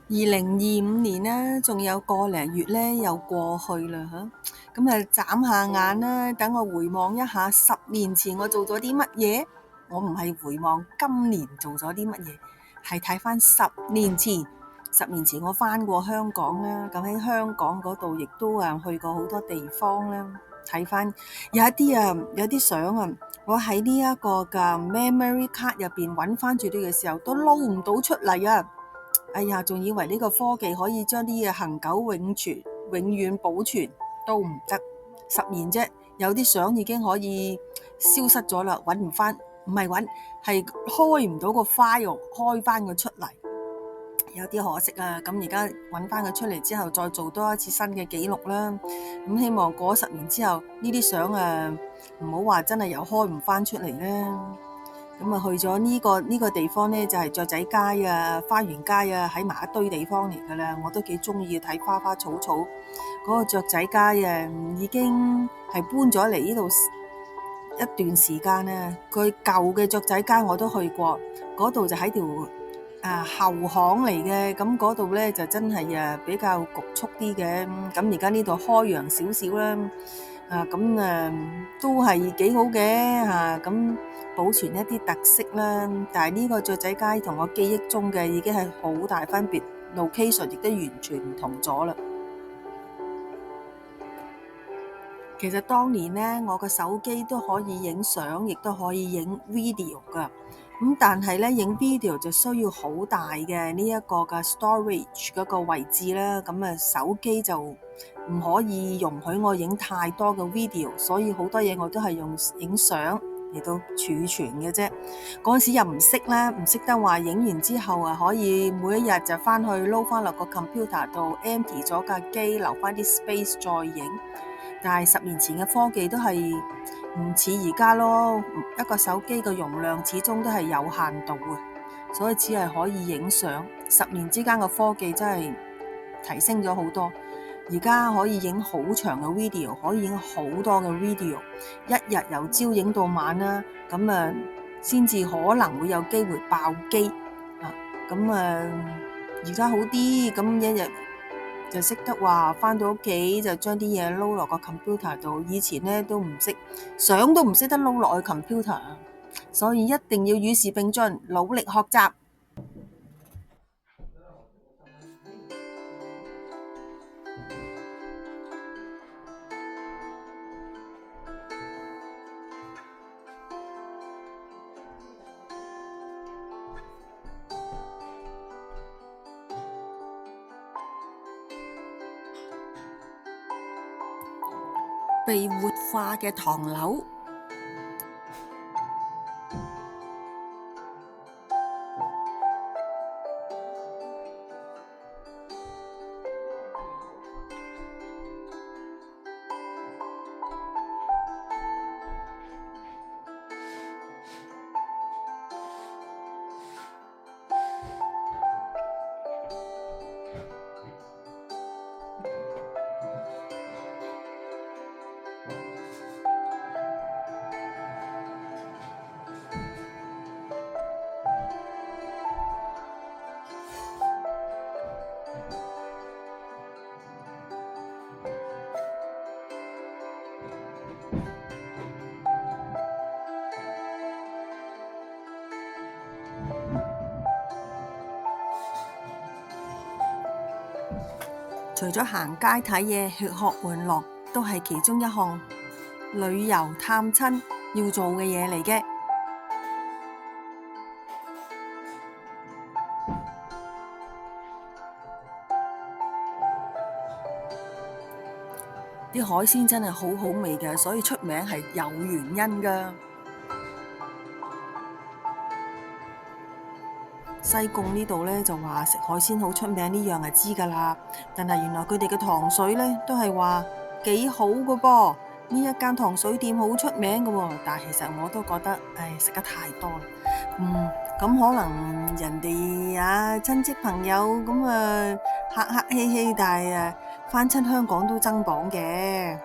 2025年啦，仲有個零月咧又過去啦嚇，咁啊眨下眼啦，等我回望一下10年前我做咗啲乜嘢。我唔係回望今年做咗啲乜嘢，係睇翻十年前。十年前我翻過香港啦，咁喺香港嗰度亦都去過好多地方啦，睇翻有啲相啊，我喺呢一個嘅 memory card 入邊揾翻住啲嘅時候，都撈唔到出嚟啊！哎呀，仲以為呢個科技可以將啲嘢恆久永存、永遠保存，都唔得。10年啫，有啲相已經可以消失咗啦，揾唔翻，唔係揾，係開唔到個 file，開翻佢出嚟，有啲可惜啊。咁而家揾翻佢出嚟之後，再做多一次新嘅記錄啦。咁希望過咗10年之後，呢啲相唔好話真係又開唔翻出嚟啦。咁啊，去咗呢個地方呢，就係雀仔街啊、花園街啊，喺埋一堆地方嚟噶啦。我都幾中意睇花花草草。嗰個雀仔街啊，已經係搬咗嚟呢度一段時間啦。佢舊嘅雀仔街我都去過，嗰度就喺條後巷嚟嘅。咁嗰度呢，就真係比較局促啲嘅。咁而家呢度開揚少少啦。都係幾好嘅嚇，咁保存一啲特色啦。但係呢個雀仔街同我記憶中嘅已經係好大分別，location 亦都完全唔同咗啦。其實當年呢，我個手機都可以影相，亦都可以影 video 噶。咁但係呢，影 video 就需要好大嘅呢一個嘅 storage 嗰個位置啦。咁手機就唔可以容許我影太多嘅 video，所以好多嘢我都係用影相嚟到儲存嘅啫。嗰陣時又唔識啦，唔識得話影完之後可以每一日就翻去撈翻落個 computer 度 empty 咗架機，留翻啲 space 再影。但係10年前嘅科技都係唔似而家咯，一個手機嘅容量始終都係有限度嘅，所以只係可以影相。10年之間嘅科技真係提升咗好多，而家可以影好長嘅 video， 可以影好多嘅 video， 一日由朝影到晚啦，咁先至可能會有機會爆機啊。而家好啲，咁一日就識得話返到屋企就將啲嘢撈落個 computer 度，以前呢都唔識，相都唔識得撈落去 computer，所以一定要與時並進，努力學習。被活化嘅唐樓。除咗行街睇嘢、吃喝玩樂，都係其中一項旅遊探親要做嘅嘢嚟嘅。啲海鮮真係好好味嘅，所以出名係有原因㗎。西貢呢度呢，就話食海鮮好出名，呢樣係知㗎啦。但係原來佢哋嘅糖水呢，都係話幾好㗎噃。呢一間糖水店好出名㗎喎，但係其實我都覺得食得太多啦。咁可能人哋親戚朋友咁客客氣氣，但係返親香港都增磅嘅。